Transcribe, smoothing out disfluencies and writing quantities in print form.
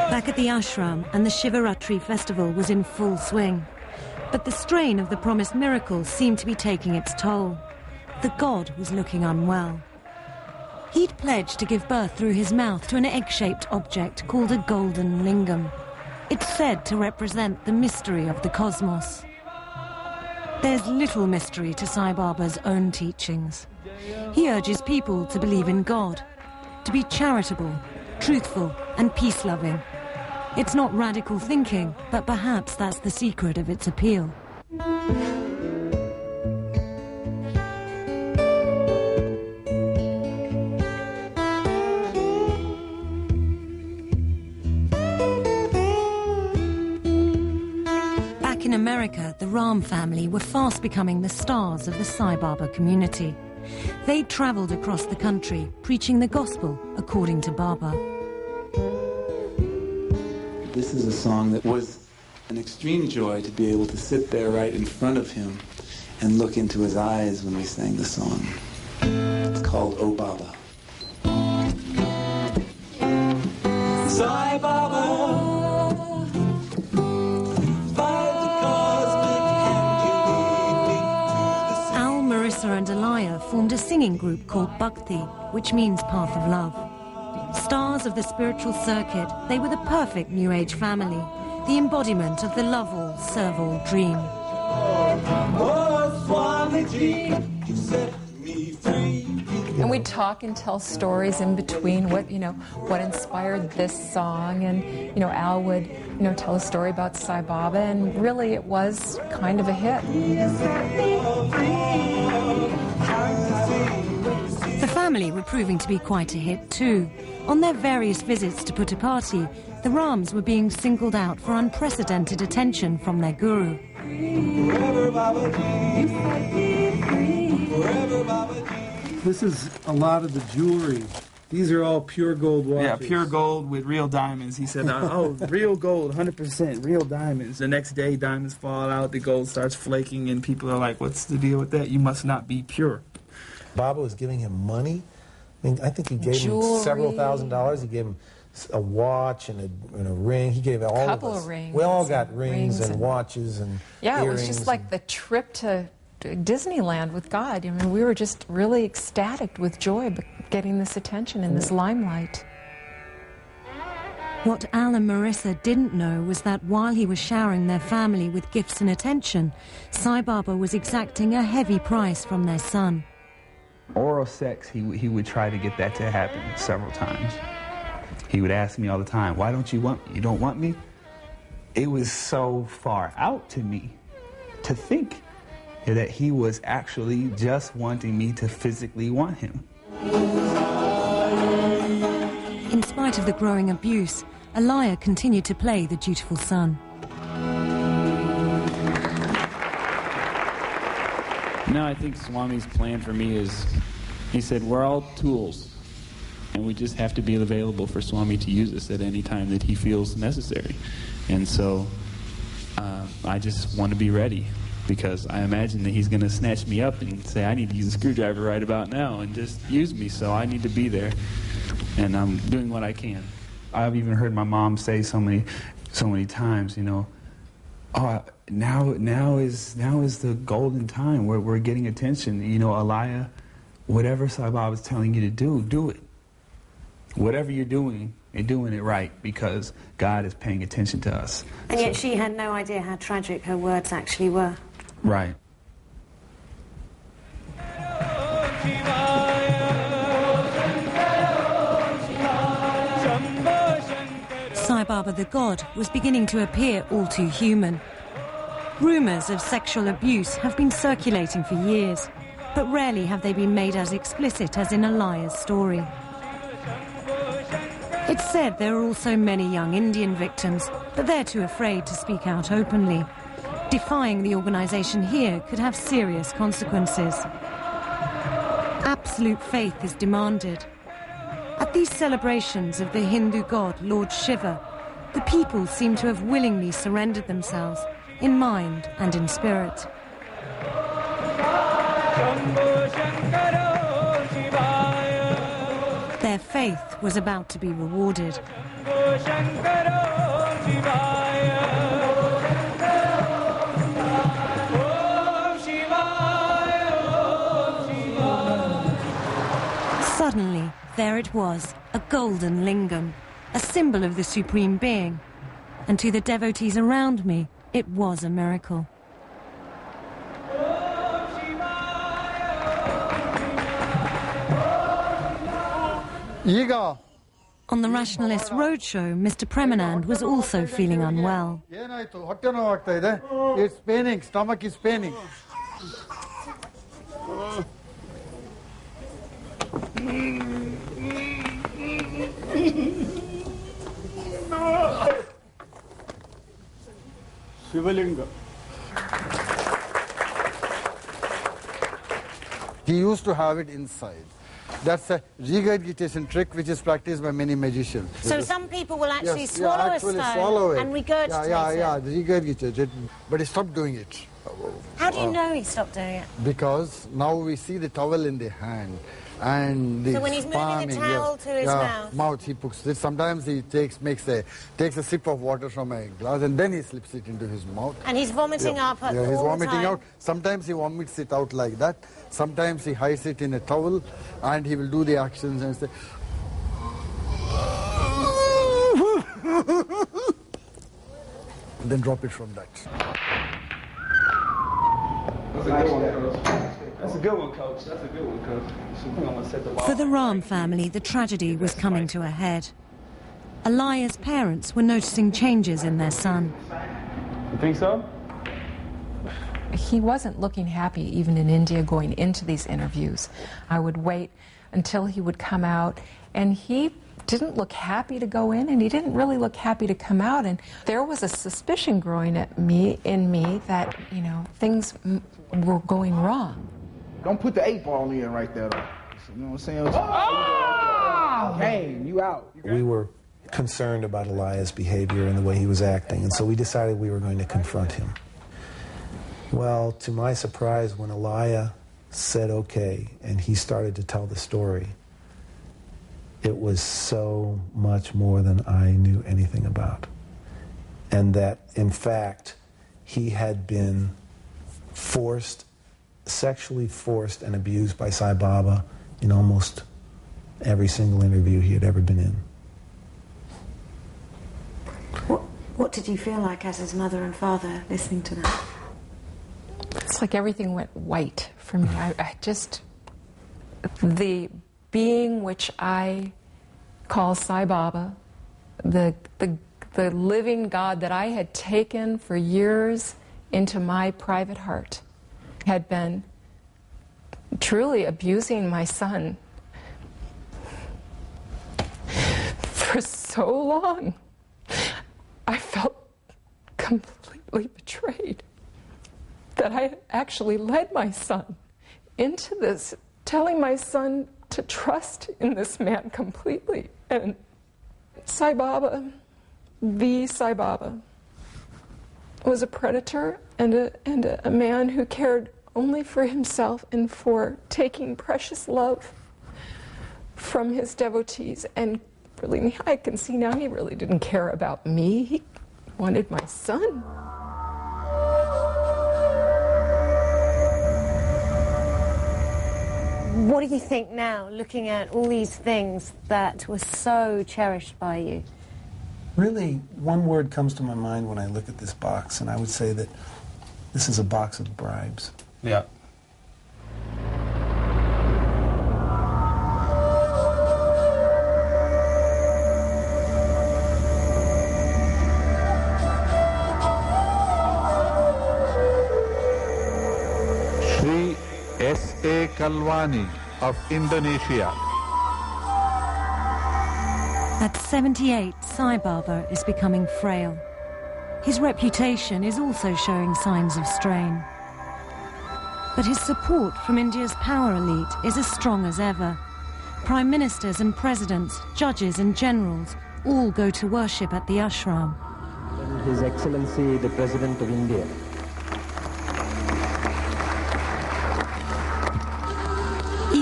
Back at the ashram, and the Shivaratri festival was in full swing. But the strain of the promised miracle seemed to be taking its toll. The god was looking unwell. He'd pledged to give birth through his mouth to an egg-shaped object called a golden lingam. It's said to represent the mystery of the cosmos. There's little mystery to SaiBaba's own teachings. He urges people to believe in God, to be charitable, truthful, and peace-loving. It's not radical thinking, but perhaps that's the secret of its appeal. Back in America, the Ram family were fast becoming the stars of the SaiBaba community. They travelled across the country, preaching the gospel according to Baba. This is a song that was an extreme joy to be able to sit there right in front of him and look into his eyes when we sang the song. It's called Oh Baba. SaiBaba, Al, Marissa and Alaya formed a singing group called Bhakti, which means path of love. Stars of the spiritual circuit, they were the perfect New Age family, the embodiment of the love-all, serve-all dream. Oh, SWAMI, you set me free. And we'd talk and tell stories in between what inspired this song, and Al would tell a story about SaiBaba, and really it was kind of a hit. The family were proving to be quite a hit too. On their various visits to Puttaparthi, the Rams were being singled out for unprecedented attention from their guru. This is a lot of the jewelry. These are all pure gold watches. Yeah, pure gold with real diamonds. He said, oh, real gold, 100%, real diamonds. The next day, diamonds fall out, the gold starts flaking, and people are like, what's the deal with that? You must not be pure. Baba was giving him money. I think he gave Jewelry. him several $1,000s. He gave him a watch and a ring. He gave all of us. Couple of rings. We all got rings and watches and yeah, earrings. it was just like the trip to Disneyland with God. We were just really ecstatic with joy getting this attention and this limelight. What Al and Marissa didn't know was that while he was showering their family with gifts and attention, SaiBaba was exacting a heavy price from their son. Oral sex, he would try to get that to happen several times. He would ask me all the time, why don't you want me? You don't want me? It was so far out to me to think that he was actually just wanting me to physically want him. In spite of the growing abuse, Alaya continued to play the dutiful son. No, I think Swami's plan for me is, he said, we're all tools, and we just have to be available for Swami to use us at any time that he feels necessary. And so I just want to be ready, because I imagine that he's going to snatch me up and say, I need to use a screwdriver right about now, and just use me, so I need to be there. And I'm doing what I can. I've even heard my mom say so many times, oh, now is the golden time where we're getting attention. Alaya, whatever SaiBaba is telling you to do it. Whatever you're doing it right, because God is paying attention to us. And yet she had no idea how tragic her words actually were. Right. SaiBaba the God was beginning to appear all too human. Rumours of sexual abuse have been circulating for years, but rarely have they been made as explicit as in Alaya's story. It's said there are also many young Indian victims, but they're too afraid to speak out openly. Defying the organisation here could have serious consequences. Absolute faith is demanded. At these celebrations of the Hindu god Lord Shiva, the people seem to have willingly surrendered themselves, in mind and in spirit. Their faith was about to be rewarded. Suddenly, there it was, a golden lingam, a symbol of the Supreme Being. And to the devotees around me, it was a miracle. On the Rationalist Roadshow, Mr. Premanand was also feeling unwell. It's paining, stomach is paining. Shivalinga. He used to have it inside. That's a regurgitation trick which is practiced by many magicians. So some people will actually swallow a stone and regurgitate it? Regurgitate it. But he stopped doing it. How do you know he stopped doing it? Because now we see the towel in the hand. And the so when he's moving the towel to his mouth, he puts it. Sometimes he takes a sip of water from a glass and then he slips it into his mouth. And he's vomiting up all he's vomiting the time. out. Sometimes he vomits it out like that. Sometimes he hides it in a towel and he will do the actions and say, and then drop it from that. That's a good one, Coach. That's a good one, Coach. For the Ram family, the tragedy was coming to a head. Alaya's parents were noticing changes in their son. You think so? He wasn't looking happy even in India going into these interviews. I would wait until he would come out, and he didn't look happy to go in, and he didn't really look happy to come out. And there was a suspicion growing in me that, you know, things were going wrong. Don't put the 8-ball in right there, though. You know what I'm saying? Oh! Hey, you out. We were concerned about Alaya's behavior and the way he was acting, and so we decided we were going to confront him. Well, to my surprise, when Alaya said okay and he started to tell the story, it was so much more than I knew anything about. And that, in fact, he had been sexually forced and abused by SaiBaba in almost every single interview he had ever been in. What did you feel like as his mother and father listening to that? It's like everything went white for me. I just, the being which I call SaiBaba, the living God that I had taken for years into my private heart, had been truly abusing my son for so long. I felt completely betrayed that I had actually led my son into this, telling my son to trust in this man completely. And SaiBaba, the SaiBaba, was a predator and a man who cared only for himself and for taking precious love from his devotees. And really, I can see now he really didn't care about me. He wanted my son. What do you think now, looking at all these things that were so cherished by you? Really, one word comes to my mind when I look at this box, and I would say that this is a box of bribes. Yeah. Sri S.A. Kalwani of Indonesia. At 78, SaiBaba is becoming frail. His reputation is also showing signs of strain. But his support from India's power elite is as strong as ever. Prime ministers and presidents, judges and generals all go to worship at the ashram. His Excellency, the President of India,